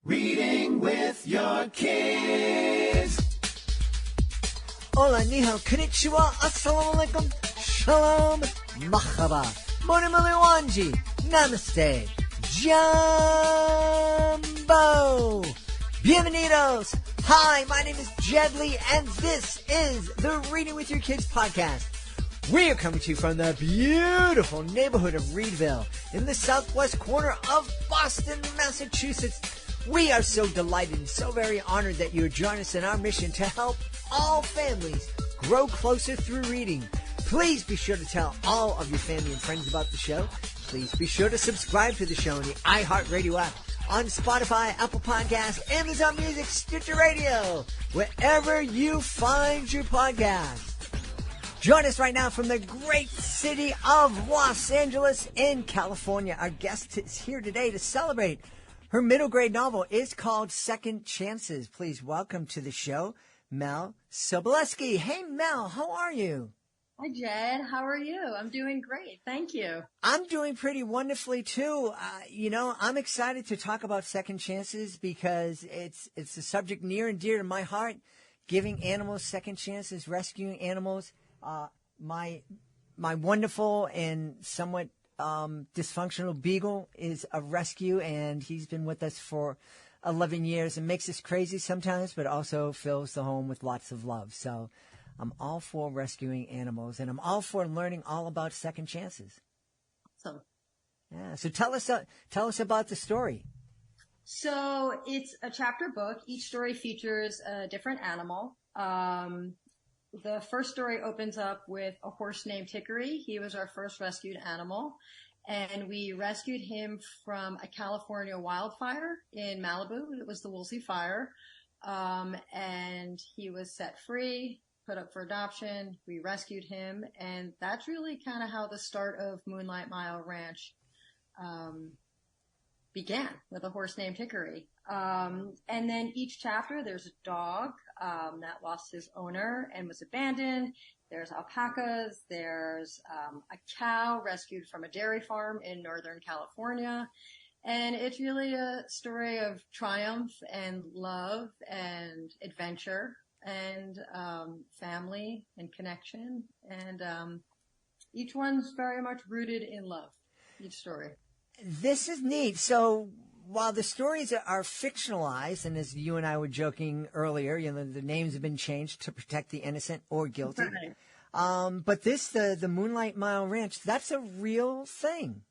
Reading with your kids. Hola, ni hao, konnichiwa, assalamu alaikum, shalom, mahaba, moni wanji, namaste, jumbo, bienvenidos. Hi, my name is Jed Lee, and this is the Reading with Your Kids podcast. We are coming to you from the beautiful neighborhood of Reedville in the southwest corner of Boston, Massachusetts. We are so delighted and so very honored that you join us in our mission to help all families grow closer through reading. Please be sure to tell all of your family and friends about the show. Please be sure to subscribe to the show on the iHeartRadio app, on Spotify, Apple Podcasts, Amazon Music, Stitcher Radio, wherever you find your podcast. Join us right now from the great city of Los Angeles in California. Our guest is here today to celebrate. Her middle grade novel is called Second Chances. Please welcome to the show, Mel Sobolewski. Hey, Mel, how are you? Hi, Jed. How are you? I'm doing great. Thank you. I'm doing pretty wonderfully, too. I'm excited to talk about Second Chances because it's a subject near and dear to my heart, giving animals second chances, rescuing animals. My wonderful and somewhat dysfunctional beagle is a rescue, and he's been with us for 11 years and makes us crazy sometimes, but also fills the home with lots of love. So I'm all for rescuing animals, and I'm all for learning all about second chances. Awesome. Yeah. So tell us about the story. So it's a chapter book. Each story features a different animal. The first story opens up with a horse named Hickory. He was our first rescued animal, and we rescued him from a California wildfire in Malibu. It was the Woolsey Fire, and he was set free, put up for adoption. We rescued him, and that's really kind of how the start of Moonlight Mile Ranch began, with a horse named Hickory. And then each chapter, there's a dog that lost his owner and was abandoned. There's alpacas. There's a cow rescued from a dairy farm in Northern California. And it's really a story of triumph and love and adventure and family and connection. And each one's very much rooted in love, each story. This is neat. So while the stories are fictionalized, and as you and I were joking earlier, the names have been changed to protect the innocent or guilty. Right. But the Moonlight Mile Ranch, that's a real thing.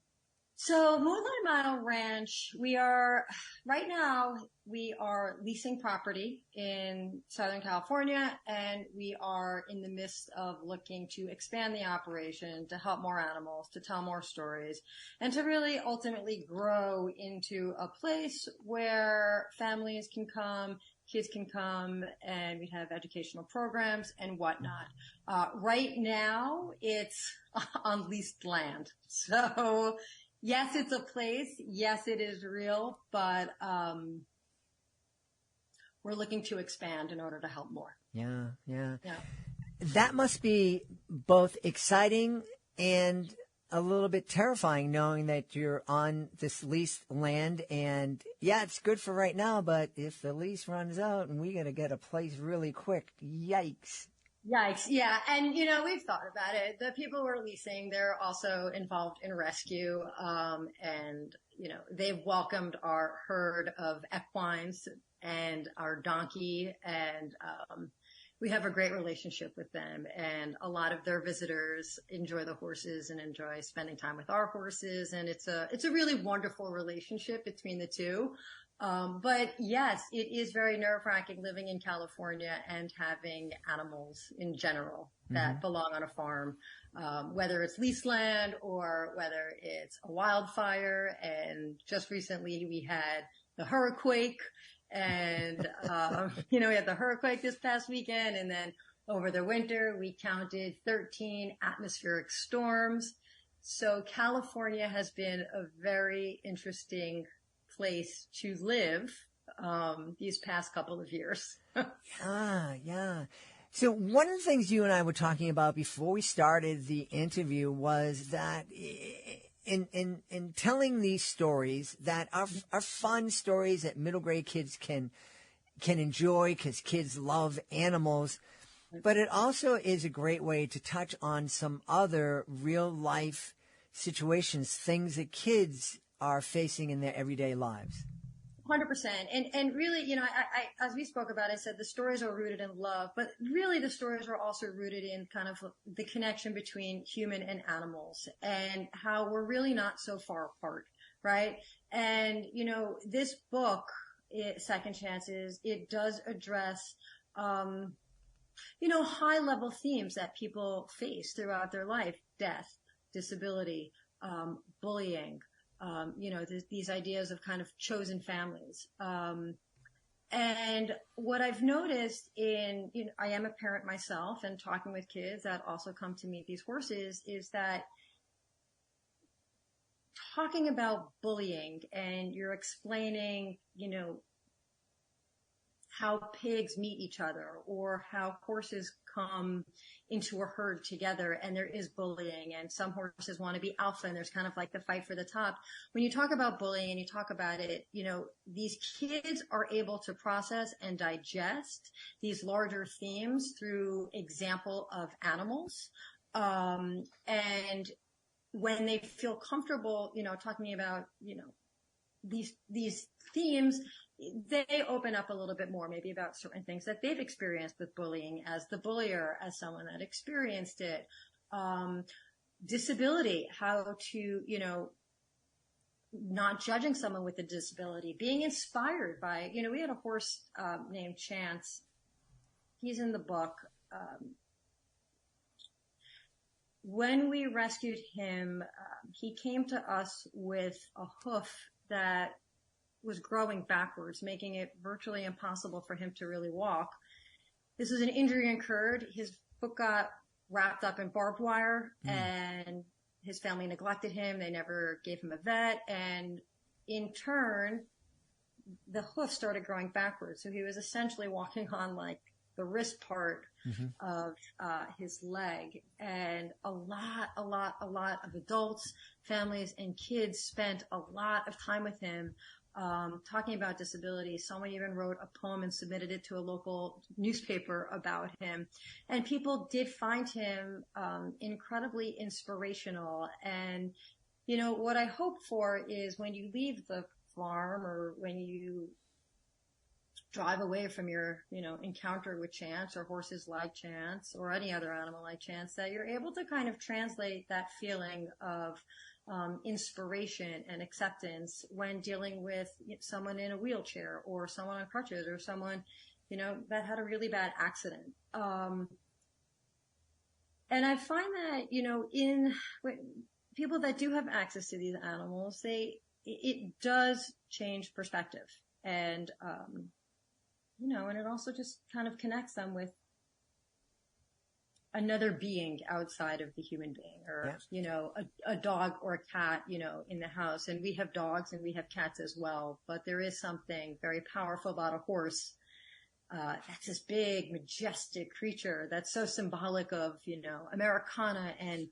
So Moonlight Mile Ranch, right now we are leasing property in Southern California, and we are in the midst of looking to expand the operation to help more animals, to tell more stories, and to really ultimately grow into a place where families can come, kids can come, and we have educational programs and whatnot. Right now it's on leased land. So yes, it's a place. Yes, it is real, but we're looking to expand in order to help more. Yeah. That must be both exciting and a little bit terrifying, knowing that you're on this leased land. And yeah, it's good for right now, but if the lease runs out and we got to get a place really quick, yikes. Yikes. Yeah. And, we've thought about it. The people we're leasing, they're also involved in rescue. And, they've welcomed our herd of equines and our donkey. And, we have a great relationship with them. And a lot of their visitors enjoy the horses and enjoy spending time with our horses. And it's a really wonderful relationship between the two. But yes, it is very nerve-wracking living in California and having animals in general that belong on a farm, whether it's leased land or whether it's a wildfire. And just recently we had the hurricane, and we had the hurricane this past weekend, and then over the winter we counted 13 atmospheric storms. So California has been a very interesting place to live these past couple of years. Yeah. So one of the things you and I were talking about before we started the interview was that in telling these stories that are fun stories that middle grade kids can enjoy because kids love animals, but it also is a great way to touch on some other real life situations, things that kids are facing in their everyday lives. 100%. And really, you know, I as we spoke about, I said the stories are rooted in love, but really the stories are also rooted in kind of the connection between human and animals and how we're really not so far apart, right? And, you know, this book, Second Chances, it does address, you know, high level themes that people face throughout their life: death, disability, bullying, you know, these ideas of kind of chosen families. And what I've noticed in, you know, I am a parent myself, and talking with kids that also come to meet these horses, is that talking about bullying and you're explaining, you know, how pigs meet each other or how horses come into a herd together and there is bullying and some horses want to be alpha and there's kind of like the fight for the top. When you talk about bullying and you talk about it, you know, these kids are able to process and digest these larger themes through example of animals. And when they feel comfortable, you know, talking about, you know, these themes, they open up a little bit more, maybe about certain things that they've experienced with bullying as the bullier, as someone that experienced it. Disability, how to, you know, not judging someone with a disability, being inspired by, you know, we had a horse named Chance. He's in the book. When we rescued him, he came to us with a hoof that was growing backwards, making it virtually impossible for him to really walk. This was an injury incurred. His foot got wrapped up in barbed wire and his family neglected him. They never gave him a vet. And in turn, the hoof started growing backwards. So he was essentially walking on like the wrist part of his leg. And a lot of adults, families, and kids spent a lot of time with him talking about disability. Someone even wrote a poem and submitted it to a local newspaper about him. And people did find him incredibly inspirational. And, you know, what I hope for is when you leave the farm or when you drive away from your, you know, encounter with Chance or horses like Chance or any other animal like Chance, that you're able to kind of translate that feeling of inspiration and acceptance when dealing with someone in a wheelchair or someone on crutches or someone, you know, that had a really bad accident. And I find that, you know, in people that do have access to these animals, it does change perspective. And, you know, and it also just kind of connects them with another being outside of the human being or, you know, a dog or a cat, you know, in the house. And we have dogs and we have cats as well. But there is something very powerful about a horse. That's this big, majestic creature that's so symbolic of, you know, Americana and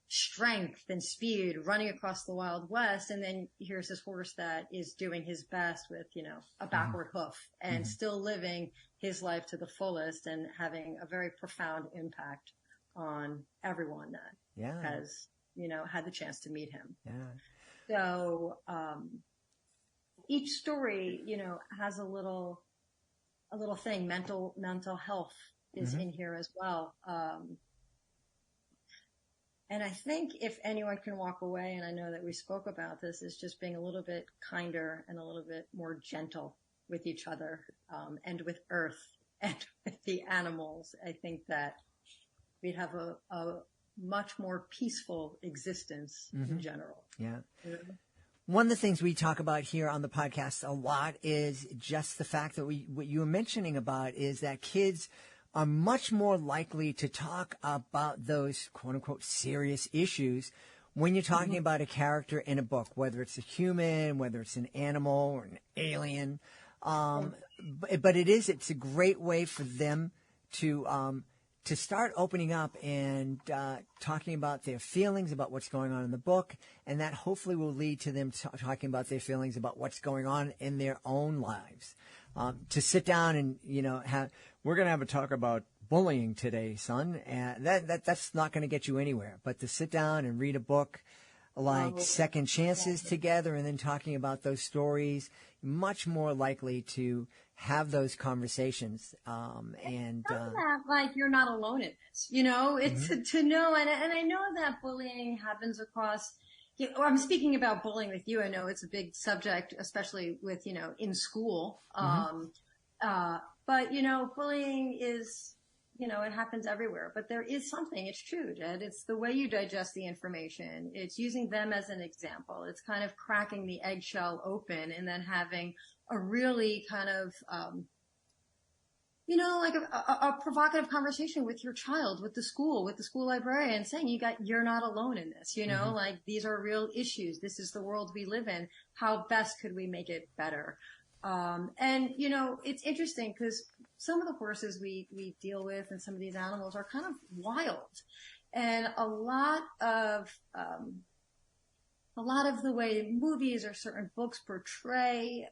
strength and speed running across the Wild West. And then here's this horse that is doing his best with, you know, a backward hoof and still living his life to the fullest and having a very profound impact on everyone that has, you know, had the chance to meet him. So, each story, you know, has a little thing. Mental health is in here as well. And I think if anyone can walk away, and I know that we spoke about this, is just being a little bit kinder and a little bit more gentle with each other, and with Earth and with the animals. I think that we'd have a much more peaceful existence in general. Yeah. One of the things we talk about here on the podcast a lot is just the fact that what you were mentioning about is that kids are much more likely to talk about those quote unquote serious issues when you're talking about a character in a book, whether it's a human, whether it's an animal or an alien. But it's a great way for them to to start opening up and talking about their feelings about what's going on in the book, and that hopefully will lead to them talking about their feelings about what's going on in their own lives. To sit down and, we're going to have a talk about bullying today, son, and that's not going to get you anywhere. But to sit down and read a book like Second Chances together and then talking about those stories, much more likely to have those conversations. Like you're not alone in this, it's to know. And I know that bullying happens across, I'm speaking about bullying with you. I know it's a big subject, especially with, in school. But, bullying is, it happens everywhere, but there is something, it's true, Jed. It's the way you digest the information. It's using them as an example. It's kind of cracking the eggshell open and then having a really kind of, like a provocative conversation with your child, with the school librarian, saying you're not alone in this, like these are real issues. This is the world we live in. How best could we make it better? And it's interesting because some of the horses we deal with and some of these animals are kind of wild, and a lot of the way movies or certain books portray,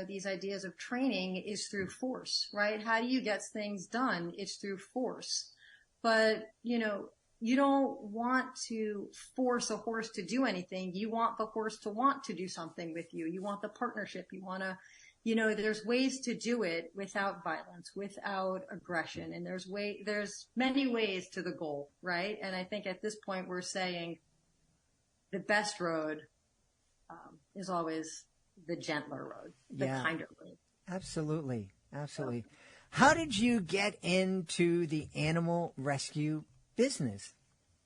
these ideas of training is through force, right? How do you get things done? It's through force. But, you don't want to force a horse to do anything. You want the horse to want to do something with you. You want the partnership. You want to, there's ways to do it without violence, without aggression. And there's many ways to the goal, right? And I think at this point we're saying the best road is always the gentler road, the kinder road. Absolutely. Absolutely. How did you get into the animal rescue business?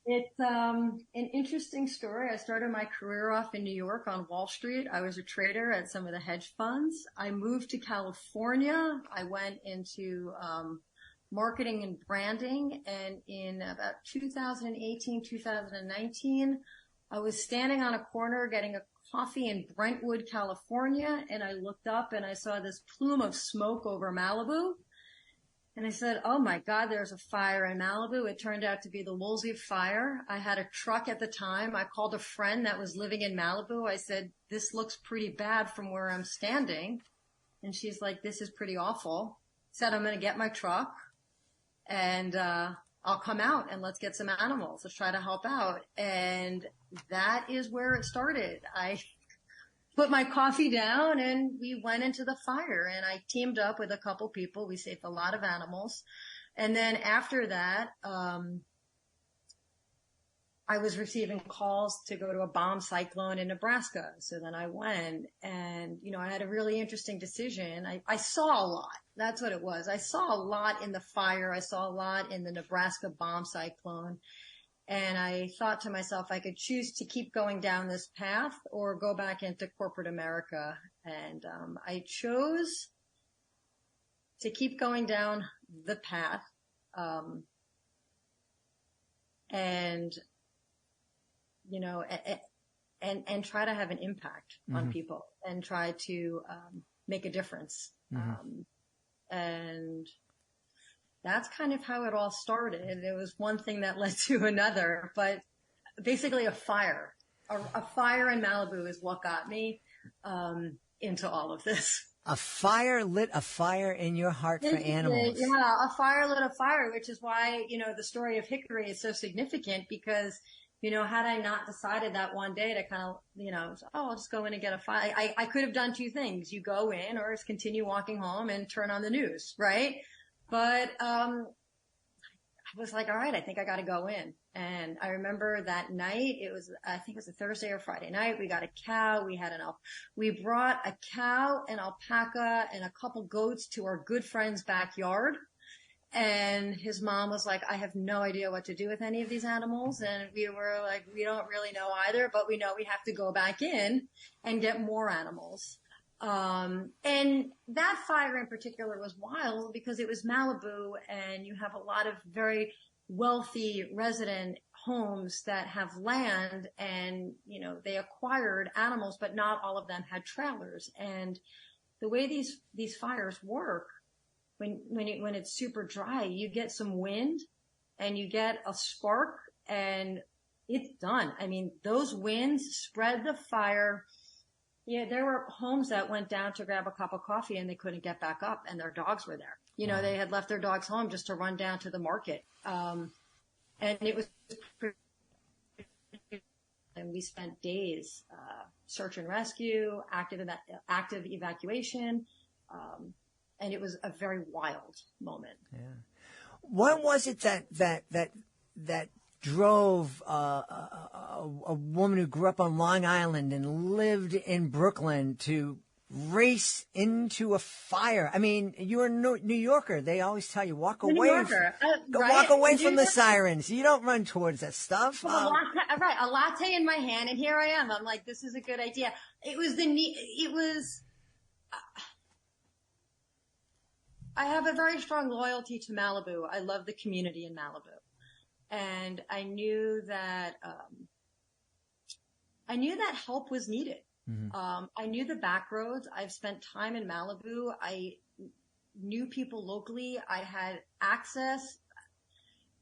It's an interesting story. I started my career off in New York on Wall Street. I was a trader at some of the hedge funds. I moved to California. I went into marketing and branding. And in about 2018, 2019, I was standing on a corner getting a coffee in Brentwood, California. And I looked up and I saw this plume of smoke over Malibu. And I said, oh my God, there's a fire in Malibu. It turned out to be the Woolsey fire. I had a truck at the time. I called a friend that was living in Malibu. I said, this looks pretty bad from where I'm standing. And she's like, this is pretty awful. Said, I'm going to get my truck and, I'll come out and let's get some animals. Let's try to help out. And that is where it started. I put my coffee down and we went into the fire, and I teamed up with a couple people. We saved a lot of animals. And then after that, I was receiving calls to go to a bomb cyclone in Nebraska. So then I went and, I had a really interesting decision. I saw a lot. That's what it was. I saw a lot in the fire. I saw a lot in the Nebraska bomb cyclone. And I thought to myself, I could choose to keep going down this path or go back into corporate America. And I chose to keep going down the path and try to have an impact on people and try to make a difference. And that's kind of how it all started. It was one thing that led to another, but basically a fire in Malibu is what got me into all of this. A fire lit a fire in your heart for animals. Yeah, a fire lit a fire, which is why, the story of Hickory is so significant because, had I not decided that one day to kind of, I'll just go in and get a fire. I could have done two things. You go in or just continue walking home and turn on the news, right? But I was like, all right, I think I got to go in. And I remember that night, I think it was a Thursday or Friday night. We got a cow. We brought a cow, an alpaca, and a couple goats to our good friend's backyard. And his mom was like, I have no idea what to do with any of these animals. And we were like, we don't really know either, but we know we have to go back in and get more animals. And that fire in particular was wild because it was Malibu, and you have a lot of very wealthy resident homes that have land, and, they acquired animals, but not all of them had trailers. And the way these fires work when it's super dry, you get some wind and you get a spark and it's done. I mean, those winds spread the fire. Yeah, there were homes that went down to grab a cup of coffee and they couldn't get back up and their dogs were there. You know, they had left their dogs home just to run down to the market. And it was, and we spent days, search and rescue, active evacuation. And it was a very wild moment. Yeah. What was it that drove a woman who grew up on Long Island and lived in Brooklyn to race into a fire? I mean, you're a New Yorker. They always tell you walk away. Right? Walk away from the sirens. You don't run towards that stuff. Right, a latte in my hand, and here I am. I'm like, this is a good idea. I have a very strong loyalty to Malibu. I love the community in Malibu. And I knew that help was needed. Mm-hmm. I knew the back roads. I've spent time in Malibu. I knew people locally. I had access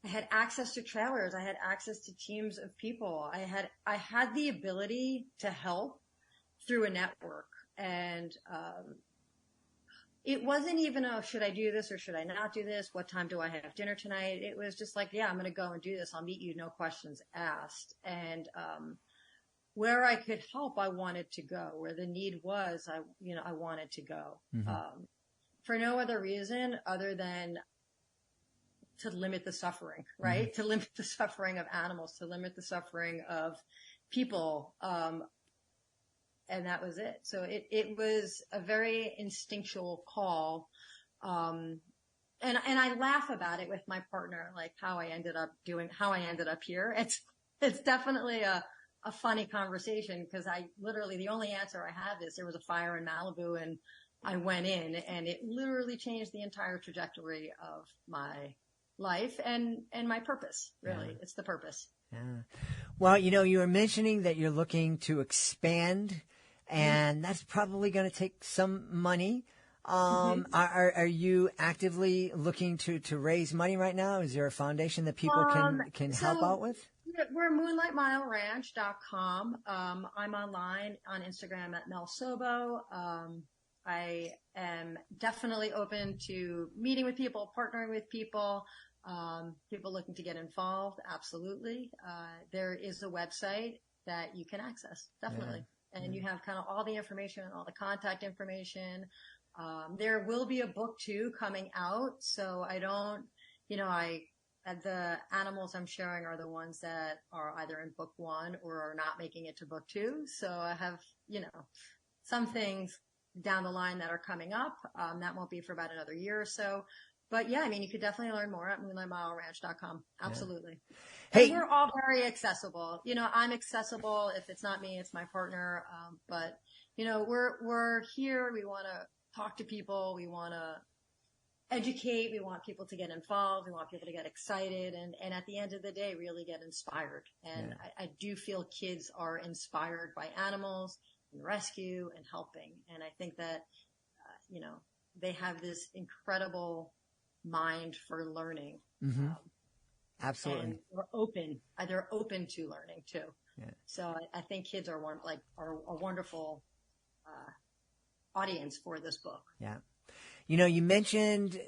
to trailers. I had access to teams of people. I had the ability to help through a network. And, it wasn't even should I do this or should I not do this? What time do I have dinner tonight? It was just like, yeah, I'm going to go and do this. I'll meet you. No questions asked. And, where I could help, I wanted to go. Where the need was, I wanted to go. Mm-hmm. For no other reason other than to limit the suffering, right? Mm-hmm. To limit the suffering of animals, to limit the suffering of people. And that was it. So it was a very instinctual call. And I laugh about it with my partner, like how I ended up here. It's definitely a funny conversation because the only answer I have is there was a fire in Malibu and I went in and it literally changed the entire trajectory of my life and my purpose, really. Yeah. It's the purpose. Yeah. Well, you were mentioning that you're looking to expand and that's probably going to take some money. Are you actively looking to raise money right now? Is there a foundation that people can help out with? We're moonlightmileranch.com. I'm online on Instagram at Mel Sobo. I am definitely open to meeting with people, partnering with people, people looking to get involved. Absolutely. There is a website that you can access. Definitely. Yeah. And you have kind of all the information, all the contact information. There will be a book too coming out. So the animals I'm sharing are the ones that are either in book 1 or are not making it to book 2. So I have, some things down the line that are coming up. That won't be for about another year or so. But yeah, you could definitely learn more at moonlightmileranch.com. Absolutely. Yeah. Hey, and we're all very accessible. I'm accessible. If it's not me, it's my partner. But we're here. We want to talk to people. We want to educate. We want people to get involved. We want people to get excited. And at the end of the day, really get inspired. And yeah. I do feel kids are inspired by animals and rescue and helping. And I think that, they have this incredible mind for learning. Mm-hmm. Absolutely. And they're open to learning too. Yeah. So I think kids are a wonderful, audience for this book. Yeah. You mentioned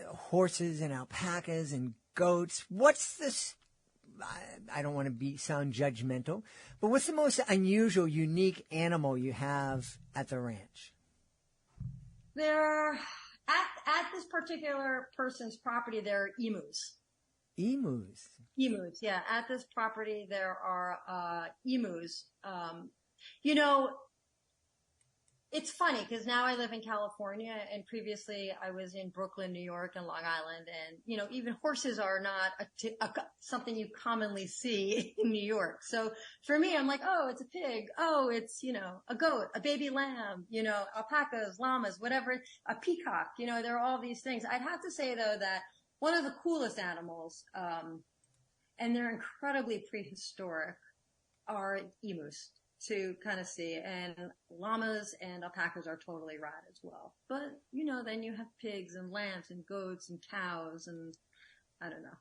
horses and alpacas and goats. What's this? I don't want to sound judgmental, but what's the most unusual, unique animal you have at the ranch? There, at this particular person's property, there are emus. Emus? Emus, yeah. At this property, there are emus. It's funny because now I live in California and previously I was in Brooklyn, New York and Long Island. And, even horses are not something you commonly see in New York. So for me, I'm like, oh, it's a pig. Oh, it's, a goat, a baby lamb, alpacas, llamas, whatever, a peacock, there are all these things. I'd have to say though that one of the coolest animals, and they're incredibly prehistoric, are emus. to kind of see. And llamas and alpacas are totally rad as well. But, then you have pigs and lambs and goats and cows and I don't know.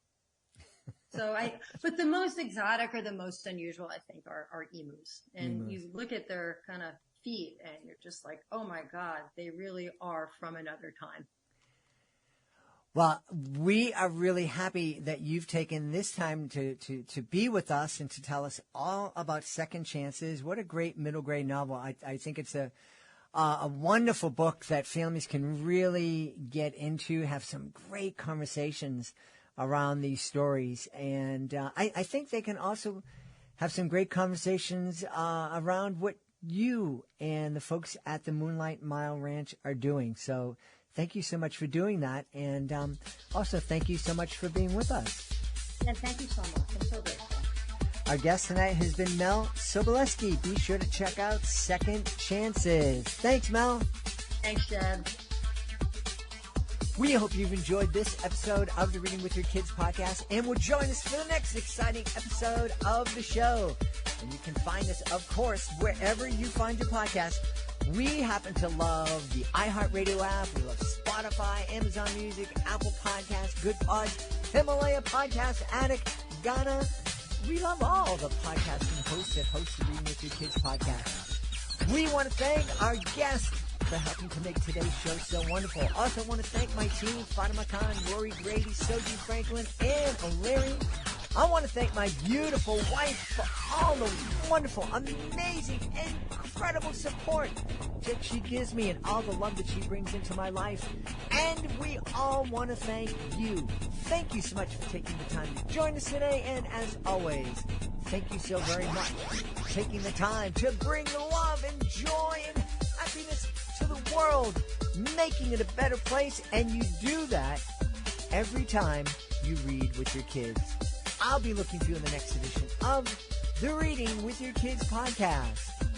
But the most exotic or the most unusual, I think, are emus. And you look at their kind of feet and you're just like, oh my God, they really are from another time. Well, we are really happy that you've taken this time to be with us and to tell us all about Second Chances. What a great middle grade novel. I think it's a wonderful book that families can really get into, have some great conversations around these stories. And I think they can also have some great conversations around what you and the folks at the Moonlight Mile Ranch are doing. So thank you so much for doing that. And also thank you so much for being with us. And thank you so much. I'm so grateful. Our guest tonight has been Mel Sobolewski. Be sure to check out Second Chances. Thanks, Mel. Thanks, Jed. We hope you've enjoyed this episode of the Reading with Your Kids podcast and will join us for the next exciting episode of the show. And you can find us, of course, wherever you find your podcast. We happen to love the iHeartRadio app. We love Spotify, Amazon Music, Apple Podcasts, Good Pods, Himalaya Podcast Addict, Ghana. We love all the podcasting hosts that host the Reading with Your Kids podcast. We want to thank our guests for helping to make today's show so wonderful. Also want to thank my team, Fatima Khan, Rory Grady, Soji Franklin, and O'Leary. I want to thank my beautiful wife for all the wonderful, amazing, incredible support that she gives me and all the love that she brings into my life. And we all want to thank you. Thank you so much for taking the time to join us today. And as always, thank you so very much for taking the time to bring love and joy and happiness to the world, making it a better place. And you do that every time you read with your kids. I'll be looking for you in the next edition of the Reading with Your Kids podcast.